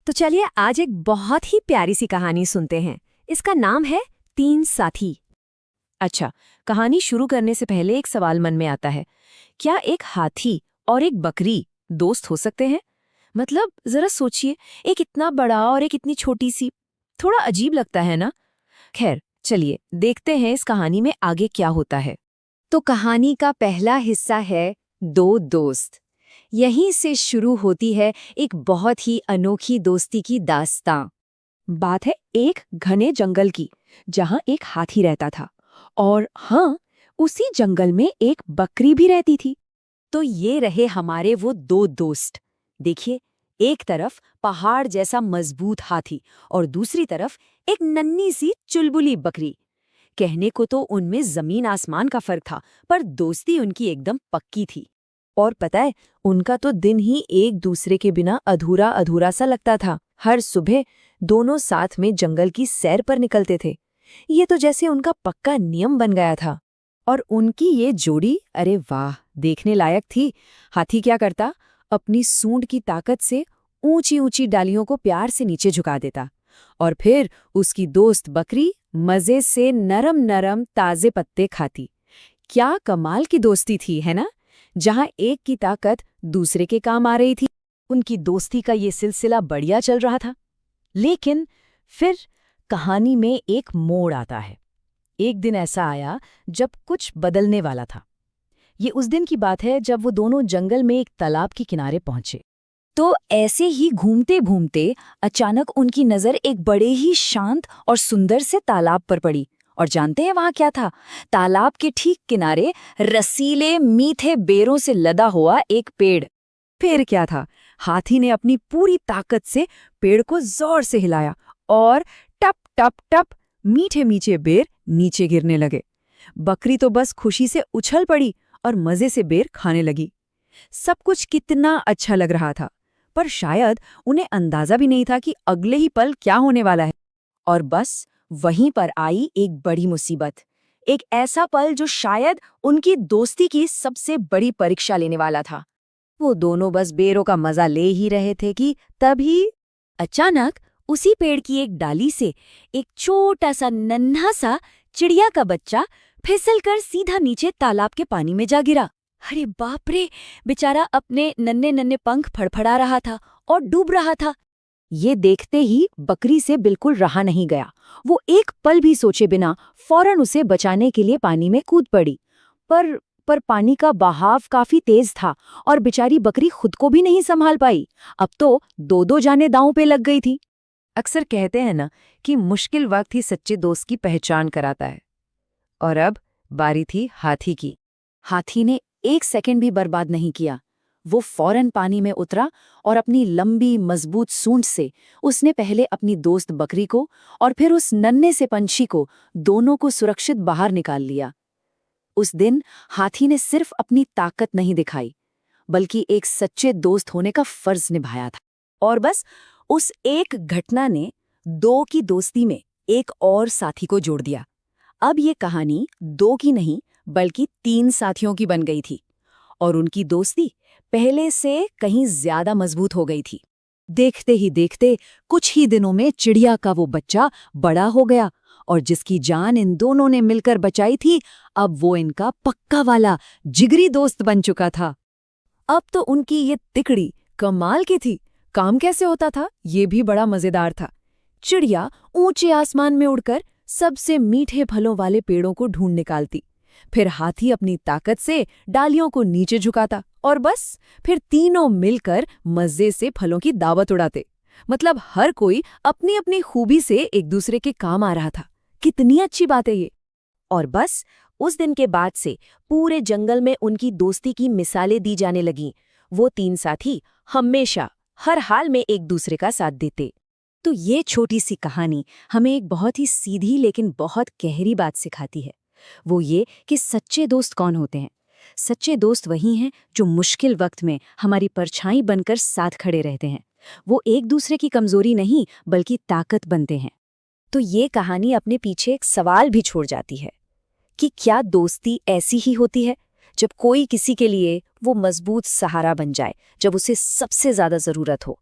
तो चलिए आज एक बहुत ही प्यारी सी कहानी सुनते हैं। इसका नाम है तीन साथी। अच्छा, कहानी शुरू करने से पहले एक सवाल मन में आता है, क्या एक हाथी और एक बकरी दोस्त हो सकते हैं? मतलब जरा सोचिए, एक इतना बड़ा और एक इतनी छोटी सी, थोड़ा अजीब लगता है ना? खैर, चलिए देखते हैं इस कहानी में आगे क्या होता है। तो कहानी का पहला हिस्सा है दो दोस्त। यहीं से शुरू होती है एक बहुत ही अनोखी दोस्ती की दास्तां। बात है एक घने जंगल की, जहां एक हाथी रहता था और हाँ, उसी जंगल में एक बकरी भी रहती थी। तो ये रहे हमारे वो दो दोस्त। देखिए, एक तरफ पहाड़ जैसा मजबूत हाथी और दूसरी तरफ एक नन्ही सी चुलबुली बकरी। कहने को तो उनमें जमीन आसमान का फर्क था, पर दोस्ती उनकी एकदम पक्की थी। और पता है, उनका तो दिन ही एक दूसरे के बिना अधूरा अधूरा सा लगता था। हर सुबह दोनों साथ में जंगल की सैर पर निकलते थे। ये तो जैसे उनका पक्का नियम बन गया था। और उनकी ये जोड़ी, अरे वाह, देखने लायक थी। हाथी क्या करता, अपनी सूंड की ताकत से ऊंची ऊंची डालियों को प्यार से नीचे झुका देता, और फिर उसकी दोस्त बकरी मजे से नरम नरम ताजे पत्ते खाती। क्या कमाल की दोस्ती थी, है ना? जहां एक की ताकत दूसरे के काम आ रही थी। उनकी दोस्ती का ये सिलसिला बढ़िया चल रहा था। लेकिन फिर कहानी में एक मोड़ आता है। एक दिन ऐसा आया जब कुछ बदलने वाला था। ये उस दिन की बात है जब वो दोनों जंगल में एक तालाब के किनारे पहुंचे। तो ऐसे ही घूमते घूमते अचानक उनकी नज़र एक बड़े ही शांत और सुंदर से तालाब पर पड़ी। और जानते हैं वहां क्या था? तालाब के ठीक किनारे रसीले मीठे बेरों से लदा हुआ एक पेड़। फिर क्या था, हाथी ने अपनी पूरी ताकत से पेड़ को जोर से हिलाया और टप टप टप मीठे मीठे बेर नीचे गिरने लगे। बकरी तो बस खुशी से उछल पड़ी और मजे से बेर खाने लगी। सब कुछ कितना अच्छा लग रहा था, पर शायद उन्हें अंदाजा भी नहीं था कि अगले ही पल क्या होने वाला है। और बस वहीं पर आई एक बड़ी मुसीबत। एक ऐसा पल जो शायद उनकी दोस्ती की सबसे बड़ी परीक्षा लेने वाला था। वो दोनों बस बेरों का मजा ले ही रहे थे कि तभी अचानक उसी पेड़ की एक डाली से एक छोटा सा नन्हा सा चिड़िया का बच्चा फिसलकर सीधा नीचे तालाब के पानी में जा गिरा। अरे बाप रे! बेचारा अपने नन्हे नन्हे पंख फड़फड़ा रहा था और डूब रहा था। ये देखते ही बकरी से बिल्कुल रहा नहीं गया। वो एक पल भी सोचे बिना फौरन उसे बचाने के लिए पानी में कूद पड़ी। पर पानी का बहाव काफी तेज था और बेचारी बकरी खुद को भी नहीं संभाल पाई। अब तो दो दो जाने दांव पे लग गई थी। अक्सर कहते हैं ना कि मुश्किल वक्त ही सच्चे दोस्त की पहचान कराता है। और अब बारी थी हाथी की। हाथी ने एक सेकंड भी बर्बाद नहीं किया। वो फौरन पानी में उतरा और अपनी लंबी मजबूत सूंड से उसने पहले अपनी दोस्त बकरी को और फिर उस नन्हे से पंछी को, दोनों को सुरक्षित बाहर निकाल लिया। उस दिन हाथी ने सिर्फ अपनी ताकत नहीं दिखाई, बल्कि एक सच्चे दोस्त होने का फर्ज निभाया था। और बस उस एक घटना ने दो की दोस्ती में एक और साथी को जोड़ दिया। अब ये कहानी दो की नहीं बल्कि तीन साथियों की बन गई थी, और उनकी दोस्ती पहले से कहीं ज्यादा मजबूत हो गई थी। देखते ही देखते कुछ ही दिनों में चिड़िया का वो बच्चा बड़ा हो गया, और जिसकी जान इन दोनों ने मिलकर बचाई थी, अब वो इनका पक्का वाला जिगरी दोस्त बन चुका था। अब तो उनकी ये तिकड़ी कमाल की थी। काम कैसे होता था, ये भी बड़ा मजेदार था। चिड़िया ऊंचे आसमान में उड़कर सबसे मीठे फलों वाले पेड़ों को ढूंढ निकालती, फिर हाथी अपनी ताकत से डालियों को नीचे झुकाता, और बस फिर तीनों मिलकर मजे से फलों की दावत उड़ाते। मतलब हर कोई अपनी अपनी खूबी से एक दूसरे के काम आ रहा था। कितनी अच्छी बात है ये। और बस उस दिन के बाद से पूरे जंगल में उनकी दोस्ती की मिसालें दी जाने लगीं। वो तीन साथी हमेशा हर हाल में एक दूसरे का साथ देते। तो ये छोटी सी कहानी हमें एक बहुत ही सीधी लेकिन बहुत गहरी बात सिखाती है। वो ये कि सच्चे दोस्त कौन होते हैं। सच्चे दोस्त वही हैं जो मुश्किल वक्त में हमारी परछाई बनकर साथ खड़े रहते हैं। वो एक दूसरे की कमजोरी नहीं बल्कि ताकत बनते हैं। तो ये कहानी अपने पीछे एक सवाल भी छोड़ जाती है कि क्या दोस्ती ऐसी ही होती है जब कोई किसी के लिए वो मजबूत सहारा बन जाए जब उसे सबसे ज्यादा जरूरत हो।